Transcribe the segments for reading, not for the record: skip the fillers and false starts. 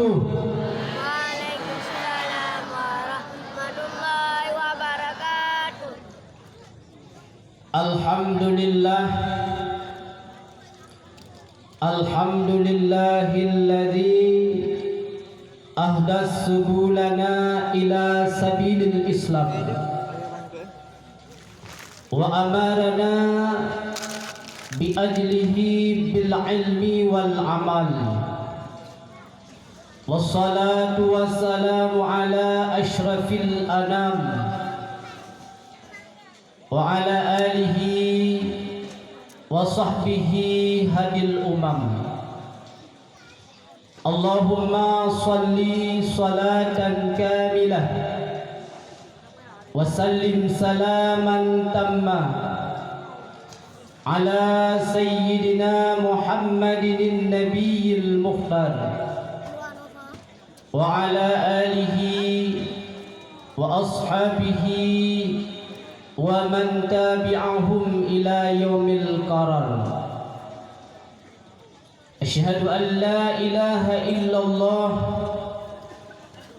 wabarakatuh. Waalaikumsalam warahmatullahi wabarakatuh. Alhamdulillah. Alhamdulillahilladzi ahdas subulana ila sabilil Islam wa amarana bi ajlihi bil ilmi wal amal. Wassalatu wassalamu ala ashrafil anam wa ala alihi wa sahbihi hadil umam. Allahumma salli salatan kamilah wa sallim salaman tamma ala sayyidina Muhammadin nabiyil mukhtar wa ala alihi wa ashabihi wa man tabi'ahum ila yaumil qarar. Asyhadu an la ilaha illallah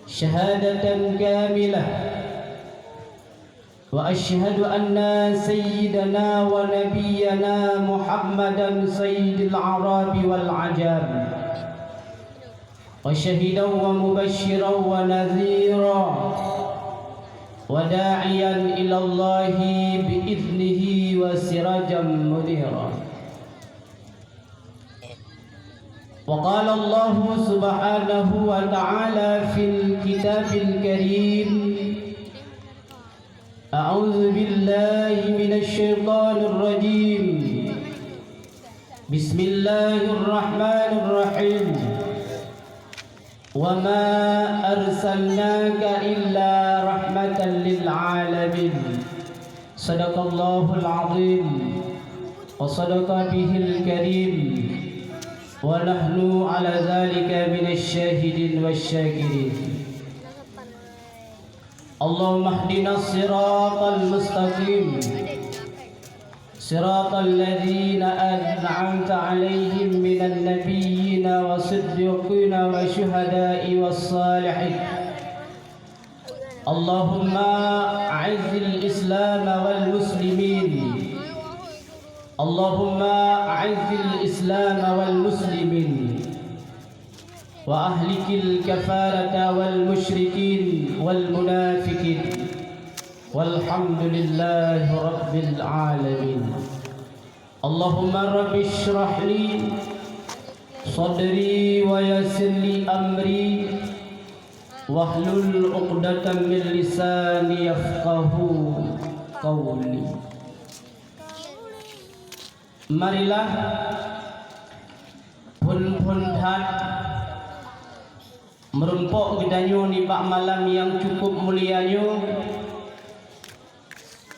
syahadatan kamilah wa asyhadu anna sayyidana wa nabiyyana Muhammadan sayyidil arabi wal ajam wa syahidan wa mubasysyiran wa nadhira wada'iyan ilallahi bi'idnihi wa sirajan munira. Wa qala Allah subhanahu wa ta'ala fil kitabil karim, a'udzu billahi minasy syaithanir rajim, bismillahirrahmanirrahim. Wa ma arsalnaka illa rahmatan lil alamin. Sadaqallahul azim wa sadaqa bihil karim wa nahnu ala zalika minasy syahidin wasyakirin. Allahumma ihdinas siratal mustaqim, siratal ladzina an'amta 'alaihim minan nabiyyina was-siddiqina wasyuhada'i was-salihin. Allahumma a'izzil islam wal muslimin, Allahumma a'izzil islam wal muslimin wa ahlikil kafarata wal musyrikin wal munafikin walhamdulillahi rabbil alamin. Allahumma rabbi shrah li sadri wa yassir li amri wahlul 'uqdatam min lisani yafqahu qawli. Marilah pun hat merumpuk gedanyo di pak malam yang cukup mulianyo.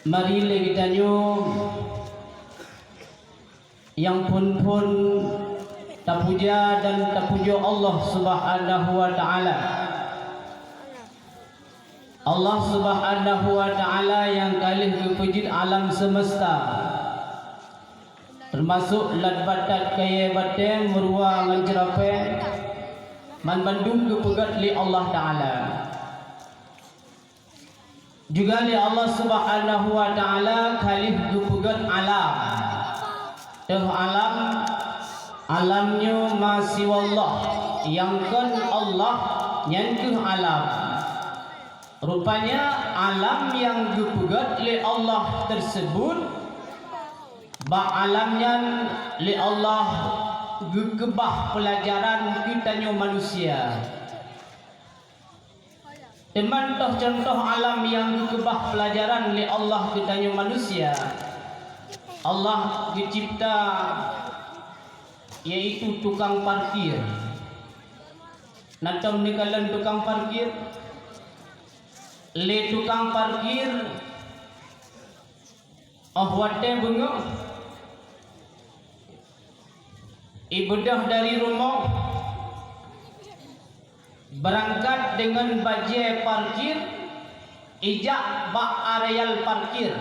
Marilah gedanyo yang pun tapuja dan tapujo Allah subhanahu wa ta'ala. Allah subhanahu wa ta'ala yang kalih kepujit alam semesta, termasuk lat batat kaya bateng merua ngan cerape man bandung kepegat li Allah Ta'ala. Juga li Allah subhanahu wa ta'ala kalih kepegat alam. Teh alamnya masih wallah, yang kan Allah nyankuh alam. Rupanya alam yang kepegat li Allah tersebut alamnya li Allah gekebah pelajaran kitanya manusia. Teman toh contoh alam yang gekebah pelajaran li Allah kitanya manusia. Allah dicipta yaitu tukang parkir. Natam nikalan tukang parkir, li tukang parkir wate bengok ibadah dari rumah berangkat dengan bajai parkir, ijak bak areal parkir.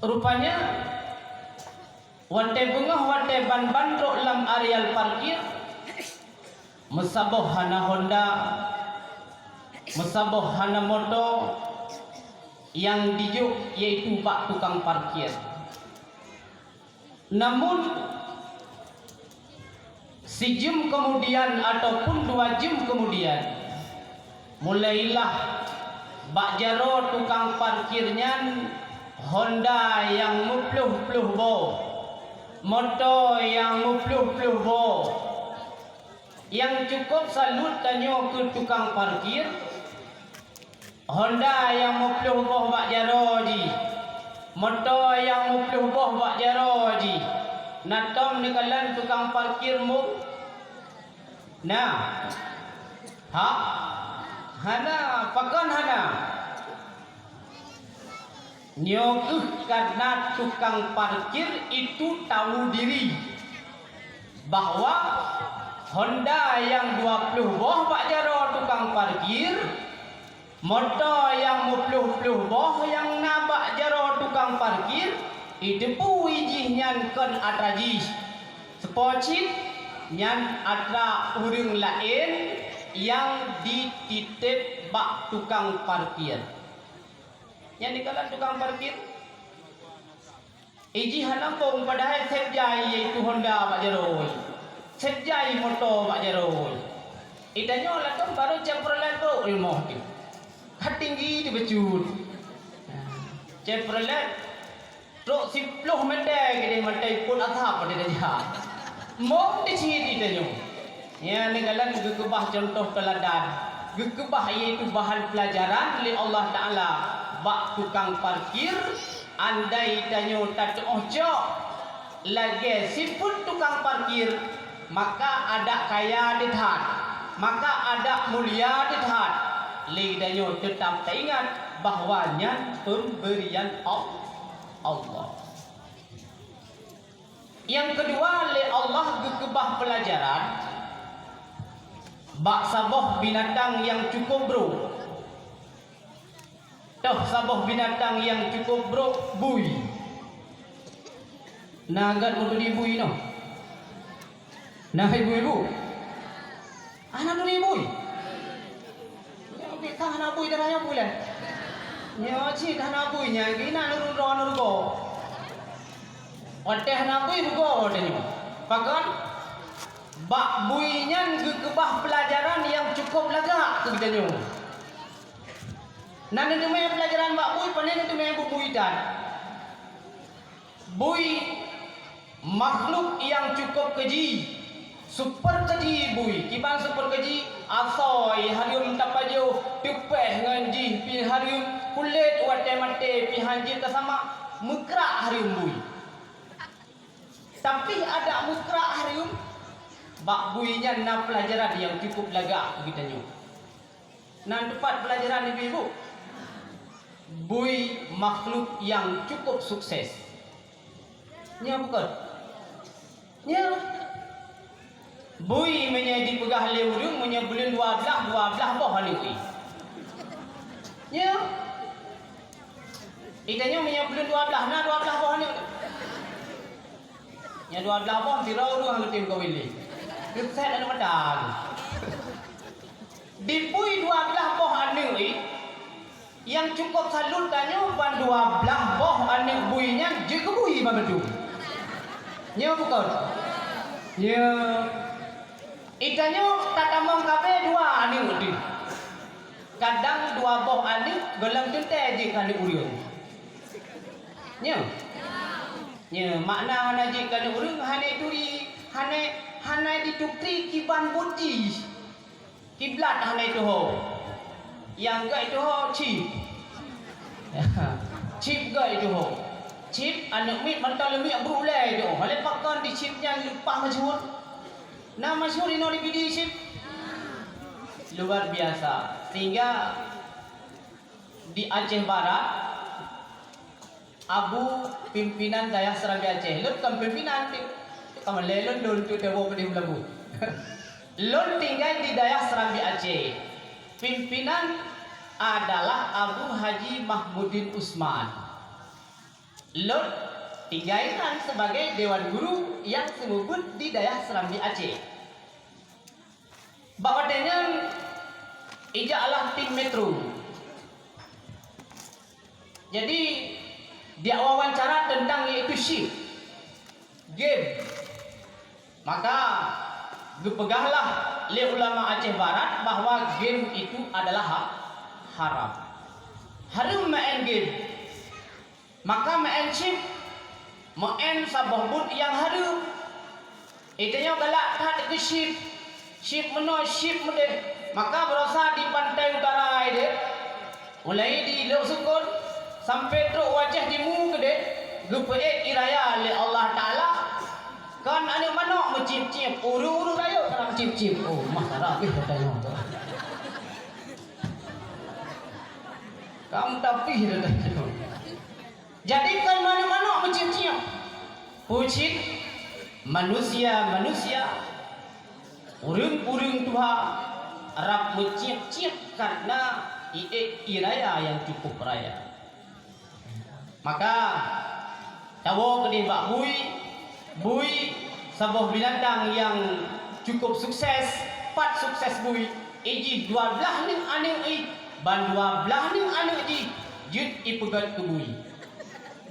Rupanya wate bengah wate ban-ban lam areal parkir Mesaboh hana Honda, mesaboh hana motor, yang dijuk yaitu pak tukang parkir. Namun si jam kemudian ataupun 2 jam kemudian, mulailah bak jaro tukang parkirnya Honda yang mupluh-pluh bo, motor yang mupluh-pluh bo. Yang cukup salut tanya ke tukang parkir, Honda yang mupluh boh bak jaro ji, motor yang mupluh boh bak jaro ji. Natom ni kalan tukang parkir mu. Nah, hana pakan hana. Nyok karena tukang parkir itu tahu diri bahwa Honda yang 20 boh bak jaro tukang parkir, motor yang 20 boh yang nabak jaro tukang parkir, itu pu ijih nyan kon atraji sepocit nyan atra urang lain yang dititip bak tukang parkir. Yang dikalan tukang parkir iji hanampong padahal sepjai yaitu Honda bak jaroi, sepjai motor bak jaroi. Idanyo lakom baru Chevrolet bro ilmu tu tinggi di becut Chevrolet truk 10 meter gede meter pun atap pada dia mau diciri idanyo. Ya ni kalan gekebah contoh teladan, gekebah yaitu bahan pelajaran oleh Allah Ta'ala bak tukang parkir. Andai tanyo tak ojo lagi siput tukang parkir, maka ada kaya di tahat, maka ada mulia di tahat. Lidanyo tetap ingat bahwanya pemberian Allah. Yang kedua, oleh Allah gekebah pelajaran bak saboh binatang yang cukup bro. Toh saboh binatang yang cukup bro, bui. Nagat untuk dibui no. Nah ibu-ibu, anak tu bui. Ya kita anak bui darahnya bulan. Ya cik anak bui nya gina nurun nurgo. Oteh anak bui nurgo otehnya. Pakan bak buinya gekebah pelajaran yang cukup lagak kegidanyo. Nanti tu main pelajaran bak bui, panen tu main bui dan bui makhluk yang cukup keji, super keji bui. Kiban super keji, asoi harium tapajo, tupeh nganji, pi harium kulit wate mate, pi hanji kasama mukra harium bui. Tapi ada mukra harium bak buinya na pelajaran yang cukup lagak begitu. Nan tepat pelajaran ibu-ibu. Bui makhluk yang cukup sukses. Nya bukan? Nya. Bui menjadi pegah leurung menye bulan 12 boh ni bui. Nya. Itanya menye bulan 12 na 12 boh ni. Nya 12 boh tirau hang tim kawili. Set anu medang. Di bui 12 boh ni yang cukup salut tanyo ban 12 boh anik buinya je ke bui babedu. Nya bukan. Nya itanyo tatamong kabe 2 anik udi. Kadang 2 boh anik gelang tente je kan uriun. Nya. Nya makna hana je kan uriun hane turi hane ditukri kiban budi. Kiblat hane itu ho. Yang gak itu ho chip. Chip gak itu ho. Chip anak mit mental lebih berulai itu. Hale pakan di chipnya lupa masyhur. Nama masyhur ini di video chip. Luar biasa. Sehingga di Aceh Barat Abu pimpinan Dayah Serambi Aceh. Lut kan pimpinan kamu lelon dulu tu dewo di Melabu. Lut tinggal di Dayah Serambi Aceh. Pimpinan adalah Abu Haji Mahmudin Usman. Lut tinggalkan sebagai Dewan Guru yang semubut di Dayah Serambi Aceh. Bakatnya ijalah tim metro. Jadi dia wawancara tentang yaitu shift game. Maka dipegahlah oleh ulama Aceh Barat bahwa game itu adalah haram. Haram main game. Maka main shift, main sabah bud yang haram. Itanya galak tak ke shift meno shift mede. Maka berosa di pantai utara ide. Mulai di Lok Sukun sampai teruk wajah di mu gede. Gupe iraya oleh Allah Taala. Kan ane manok mencip-cip, uru-uru rayo dalam cip-cip. Oh, masalah katanya tu. Kamu tapi katanya. Jadi kan manok mencip-cip. Pucit manusia urung Tuhan Arab mencip-cip karena iraya yang cukup raya. Maka tahu kedih Mbak Bui sebuah binatang yang cukup sukses, pat sukses Bui. Iji 12 ning ane ban 12 ning ane iji jut ipegat ke Bui.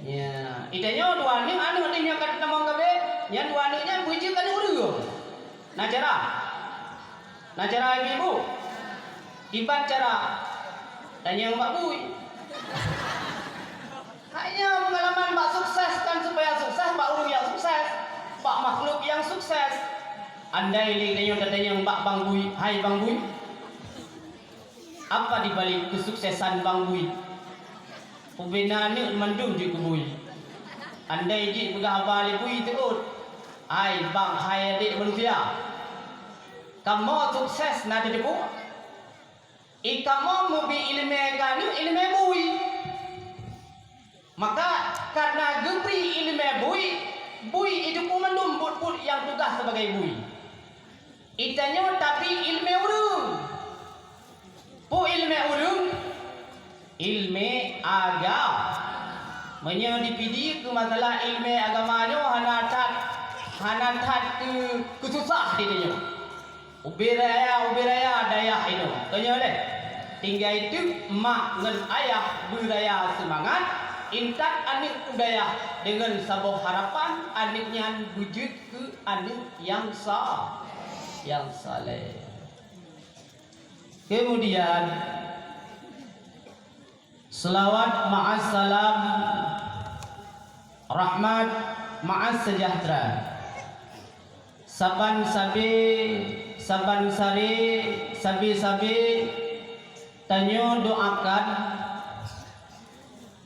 Ya, itanya 2 ning ane yang kata tamang kabe, yang 2 ningnya Bui je kan urung. Nacara ibu, iban cara tanya Mbak Bui. Hanya pengalaman Mbak sukses kan supaya sukses, Mbak urung yang sukses, Mbak makhluk yang sukses. Andai lihatnya katanya Mbak Bang Bui, hai Bang Bui, apa dibalik kesuksesan Bang Bui? Pembinaan ni mandum je ke Bui. Andai je pegah balik Bui terus, hai Bang, hai adik manusia, kamu sukses nanti depu. Kamu mobi ilmu kanu ilmu Bui. Maka karena gebri ilmu Bui itu pun mandum but yang tugas sebagai Bui. Itanya tapi ilmu urung. Pu ilmu urung, ilmu agama. Menyo dipidi ke masalah ilmu agamanya hanatat ke susah ditanya. Ubiraya daya itu. Tanya deh. Tinggal itu mak ngan ayah beraya semangat. Intat anik budaya dengan sebuah harapan aniknya wujud ke anik yang saleh. Kemudian selawat ma'as salam, rahmat ma'as sejahtera, saban sari sabi tanyo doakan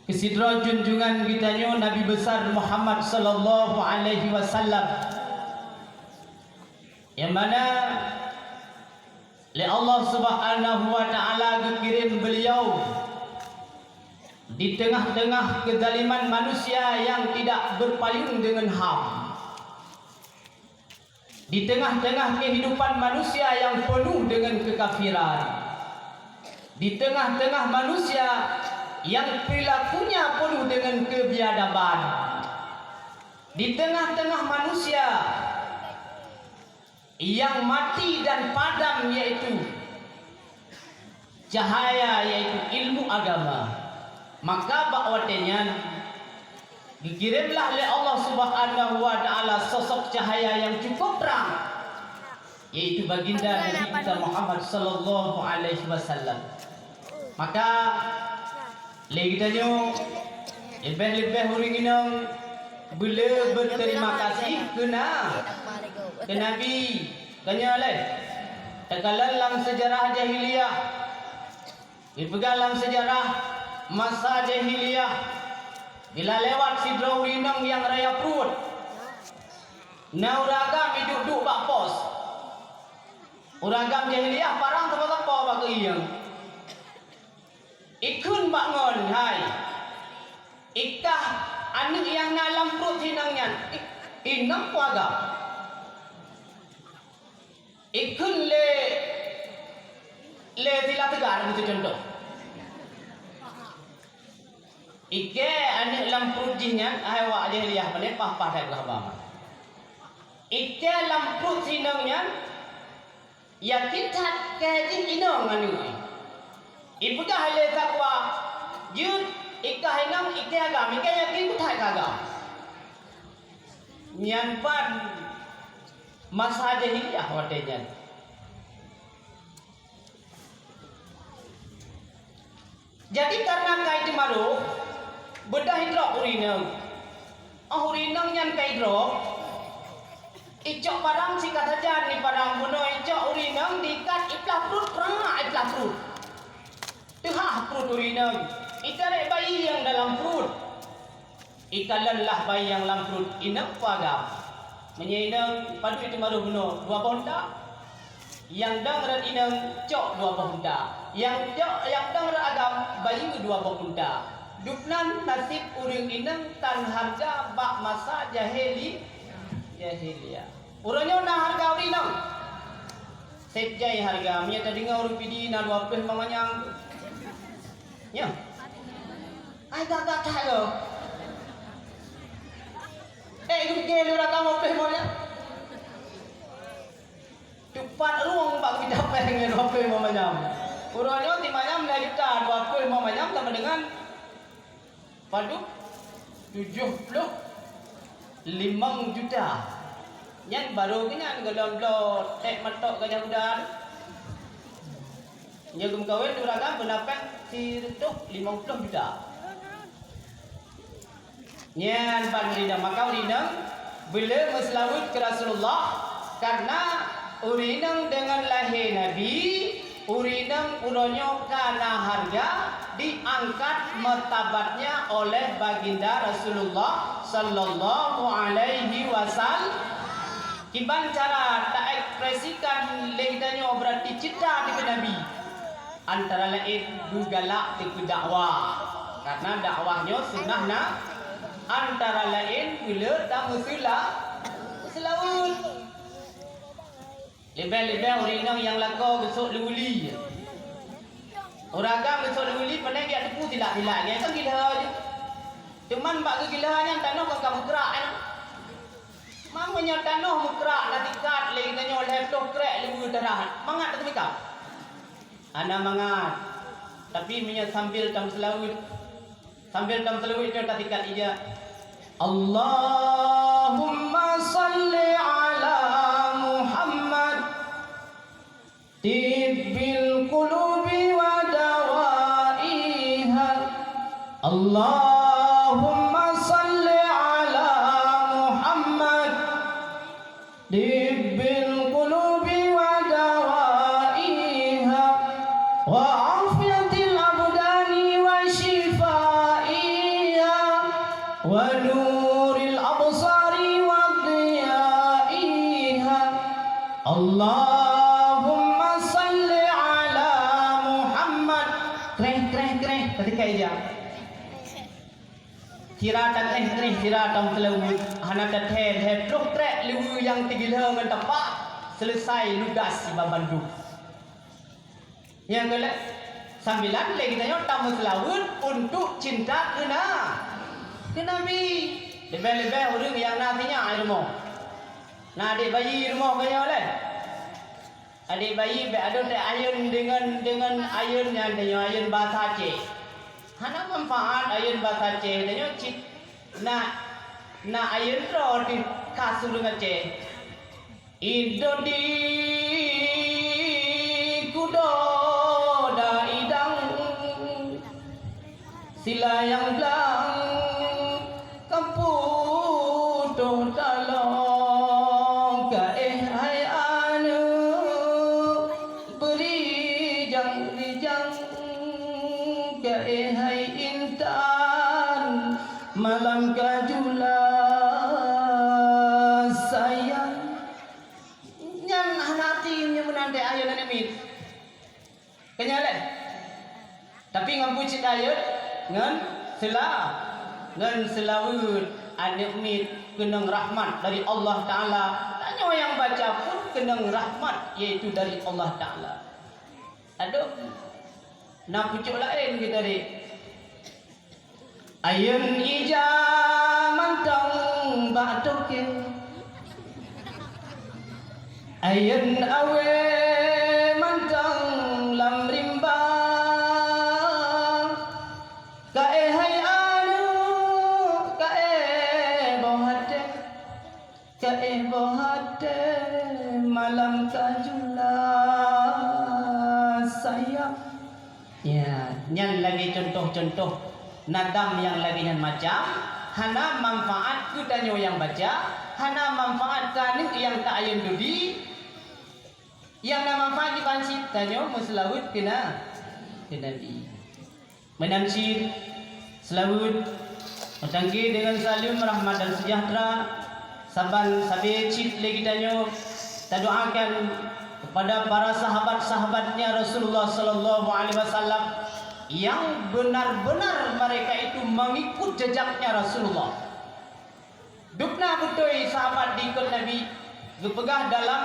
kesidra junjungan kitanya Nabi besar Muhammad sallallahu alaihi wasallam, yang mana oleh Allah Subhanahu wa taala dikirim beliau di tengah-tengah kezaliman manusia yang tidak berpayung dengan HAM, di tengah-tengah kehidupan manusia yang penuh dengan kekafiran, di tengah-tengah manusia yang perilakunya penuh dengan kebiadaban, di tengah-tengah manusia yang mati dan padam yaitu cahaya, yaitu ilmu agama. Maka bakwatnya dikirimlah oleh Allah Subhanahu wa taala sosok cahaya yang cukup terang, yaitu baginda Nabi kita Muhammad sallallahu alaihi wasallam. Maka legitanya lebih huring inang bila berterima kasih ke Nabi kanya oleh tegalalang sejarah jahiliyah, dipegalang sejarah masa jahiliyah, bila lewat sidra hurinang yang raya perut nauragam duduk bak pos uragam jahiliyah parang tempat-tempat bak iyang ikun bangun hai ikah anik yang dalam perut hinangnya inang kuaga ikun le sila tegar itu contoh ike anik dalam perut jinnya hai wak jahiliyah menepah pada gelabama ike dalam perut hinangnya ya kita kaji inong anu ibu dah le takwa jut ikah inong ikah agam ikah yakin ku thai kagam nyan pan masa jahiliyah watenya jadi karena kai maru bedah hidrok urinang urinang nyan kai hidrok icok parang si kata jan ni parang buno icok urinang dikat iplah perut perang iplah perut tehah perut urinang ikare bayi yang dalam perut ikalanlah bayi yang dalam perut inap pagam menyenang padu itu maru buno 2 bonda yang dang rat inang cok 2 bonda yang dang rat agam bayi 2 bonda dupnan nasib uring inang tan harga bak masa jahiliyah urangnya na harga urinang sejai harga miya tadi ngau rupidi na 20 mamanyang ya ai gak tahu gede lu rakam 20 mamanya cepat ruang bak kita pengen 20 mamanyang urangnya timanyam na juta 20 mamanyang sama dengan padu 75 juta yang baru kena gelon blot tek matok gajah udan nya gum kawin duragam pendapat si retuk 50 juta nyan pan rina makau rina bila meselawat ke Rasulullah karena urinang dengan lahir Nabi urinang uronyo karena harga diangkat martabatnya oleh baginda Rasulullah sallallahu alaihi wasallam kiban cara tak ekspresikan lehdanya berarti cita di Nabi antara lain dugalak di dakwah karena dakwahnya sunnahna antara lain bila tak selawat lebih-lebih orang yang laku besok luli orang agam besok luli pandai dia tepu tidak-tidak dia kan gila je cuman bak kegilaannya tanah kan kamu gerak kan mamanya tanah mukrak nanti kat lagi tanya oleh krek lebu darah mangat tak mikap ana mangat tapi punya sambil tam selawat itu tak tikat ija Allahumma salli ala Muhammad tibbil qulubi wa dawaiha Allahumma salli ala Muhammad tibbil qulubi wa dawaiha wa afiyatil abdani wa shifaiha wa nuril absari wa diyaiha Allahumma salli ala Muhammad kreh ketika ija siratan siratam selawut hana teteh truk trek lewu yang tigila ngan tepak selesai ludas si babandu yang kelak sambilan lagi tanya tamu selawut untuk cinta ke Nabi lebih-lebih orang yang nantinya air rumah nah adik bayi rumah kaya oleh adik bayi ada ayun dengan ayun yang tanya ayun bahasa Aceh hana manfaat ayun bahasa Aceh tanya cik na ayun ro di kasur Aceh Indodi kudo da idang sila yang belang kamputo talong hai anu beri jang hai intan malam kajula sayang nyan hanati nya menande ayat nemit kenyalan tapi ngampu cit ayat ngan selawut anik mit kenang rahmat dari Allah Ta'ala tanya yang baca pun kenang rahmat yaitu dari Allah Ta'ala aduh nak pucuk lain kita ni ayun ija mantang batukin ayun awe tajulah sayang. Ya, nyan lagi contoh-contoh nadam yang lagi nyan macam hana manfaat ku tanyo yang baca, hana manfaat kanu yang tak ayun dudi. Yang na manfaat di pansit tanyo muslawut kena Nabi. Menamsir selawut Matangki dengan salim rahmat dan sejahtera. Saban sabi cip lagi tanyo. Kita doakan kepada para sahabat-sahabatnya Rasulullah sallallahu alaihi wasallam yang benar-benar mereka itu mengikut jejaknya Rasulullah. Dukna betul sahabat diikut Nabi berpegang dalam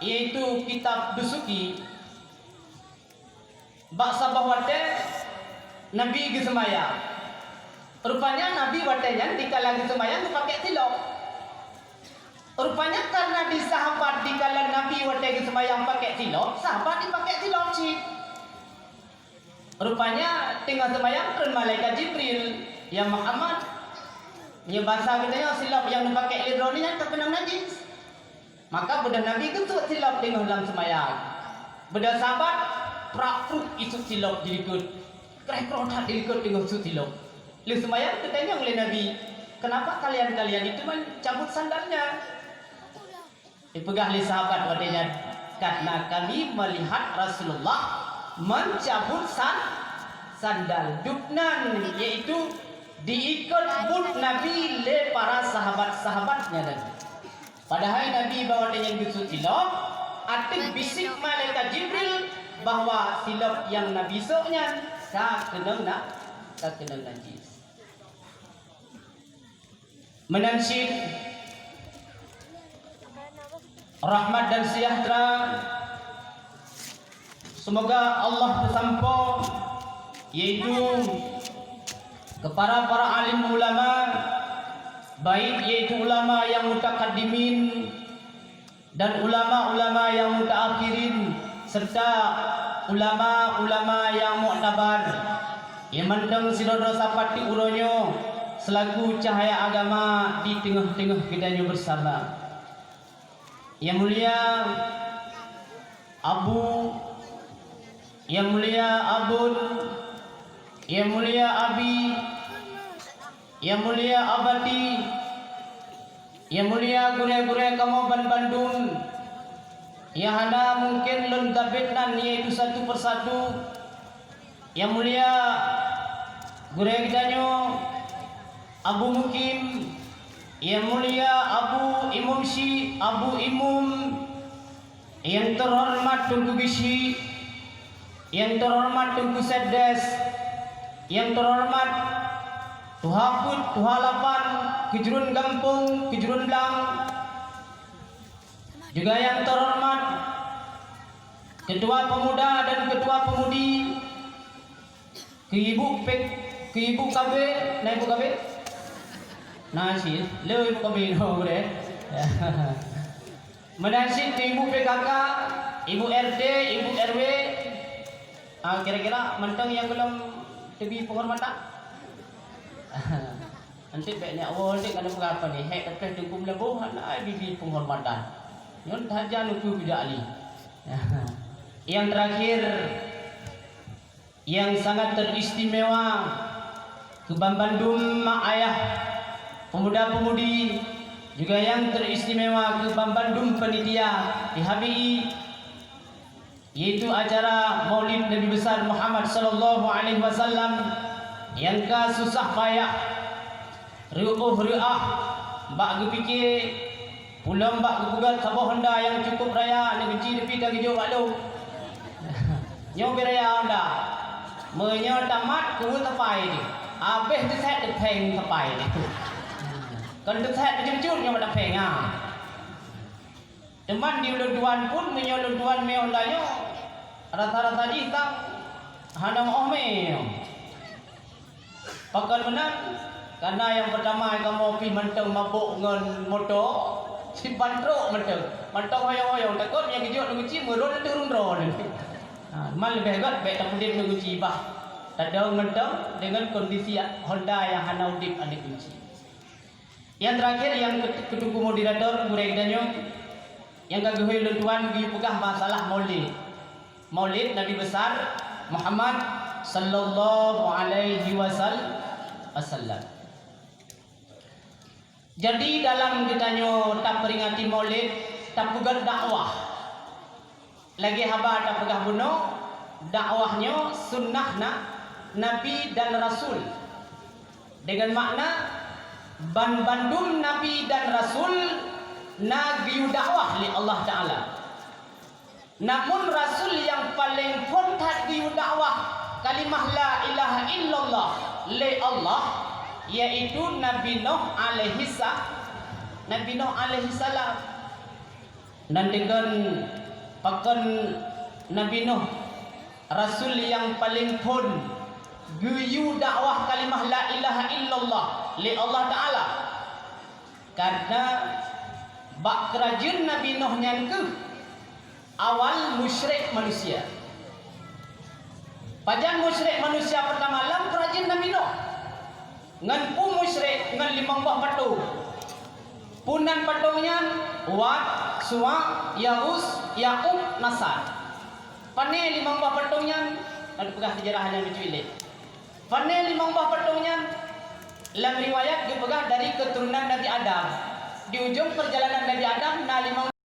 yaitu kitab Dusuki. Baksa bahwate Nabi ge sembahyang. Rupanya Nabi watenya dikala ge sembahyang pakai tilok. Rupanya karena di sahabat dikala Nabi wate ge sembahyang pakai tilok, sahabat dipakai tilok cip. Rupanya tinggal sembahyang terus malaikat Jibril, ya Muhammad, nya bahasa katanya silap yang dipakai lidroninya terkena najis. Maka bedah Nabi ketut silap tinggal dalam sembahyang. Bedah sahabat prakrut isu silap dirikut. Kerek-kerok dirikut tinggal isu silap. Lu sembahyang ketanya oleh Nabi, kenapa kalian-kalian itu mencabut sandalnya? Dipegah oleh sahabat wadahnya, karena kami melihat Rasulullah mencabut sandal duknan, yaitu diikut but Nabi le para sahabat-sahabatnya Nabi. Padahal Nabi bawa dengan gusut silap, atik bisik malaikat Jibril bahwa silap yang Nabi soknya tak kena najis. Menansyid rahmat dan sejahtera semoga Allah bersampo yaitu kepada para alim ulama, baik yaitu ulama yang mutakaddimin dan ulama-ulama yang mutaakhirin serta ulama-ulama yang mu'tabar yang mendeng sirodro sapati uronyo selaku cahaya agama di tengah-tengah kitanya bersama. Yang mulia Abu, yang mulia Abun, yang mulia Abi, yang mulia Abadi, yang mulia gure-gure kamu Bandung, yang hana mungkin lun dabitnan yaitu satu persatu. Yang mulia gure kitanyo Abu Mukim, yang mulia Abu Imum Syi, Abu Imum, yang terhormat Tunku Gishi, yang terhormat Tunku Sedes, yang terhormat Tuhaput, Tuhalapan, Kejurun Gampung, Kejurun Blang, juga yang terhormat Ketua Pemuda dan Ketua Pemudi, ke Ibu KB, nah Ibu KB, nasi, le Ibu KB no boleh. Menasib ke Ibu PKK, Ibu RT, Ibu RW, kira-kira mentang yang belum lebih penghormatan. Nanti baiknya awal ni kan berapa ni? Hek terkait dengan lebuh, nak lebih penghormatan. Yang saja lupa tidak ali. Yang terakhir, yang sangat teristimewa ke Bandung mak ayah pemuda-pemudi, juga yang teristimewa ke Bandung penitia di HBI, yaitu acara Maulid Nabi besar Muhammad sallallahu alaihi wasallam yang ka susah payah riuh riah mbak gepikir pulang mbak gebugat sabah Honda yang cukup raya ni benci depi dah hijau balu nyo beraya Honda menyo tamat ku tepai ni habis tu set depeng tepai ni kan tu set jujur nyo dak peng teman di luduan pun menyo luduan me Honda nyo rata-rata di tang hanam ohme pakal menang karena yang pertama kamu pi menteng mabuk ngan motor si bantrok menteng hoyong-hoyong takut yang hijau nunggu merun turun drone mal lebih hebat baik tak mungkin nunggu bah tadau menteng dengan kondisi Honda yang hana udip ane kunci. Yang terakhir yang kedua moderator Burai Danyo yang gagahui luntuan gi pegah masalah maulid. Maulid Nabi besar Muhammad sallallahu alaihi wasallam. Jadi dalam kitanya tak peringati maulid, tak pegang dakwah. Lagi haba tak pegah bunuh dakwahnya sunnahna Nabi dan Rasul. Dengan makna bandum Nabi dan Rasul nagiu dakwah li Allah Ta'ala. Namun Rasul yang paling fontat giu dakwah kalimah la ilaha illallah li Allah, yaitu Nabi Nuh alaihi salam. Dan dengan pakan Nabi Nuh, Rasul yang paling pun giu dakwah kalimah la ilaha illallah li Allah Ta'ala. Karena bak kerajaan Nabi Nuh yang ke awal musyrik manusia. Pajan musyrik manusia pertama lam kerajaan Nabi Nuh. Ngan pu musyrik ngan 5 buah patu. Punan patungnya Wat, Suwa, Yaus, Yaqub, Nasar. Pane 5 buah patungnya ada pegah sejarahnya diculik. Pane 5 buah patungnya dalam riwayat dipegah dari keturunan Nabi Adam. Di ujung perjalanan Nabi Adam na 5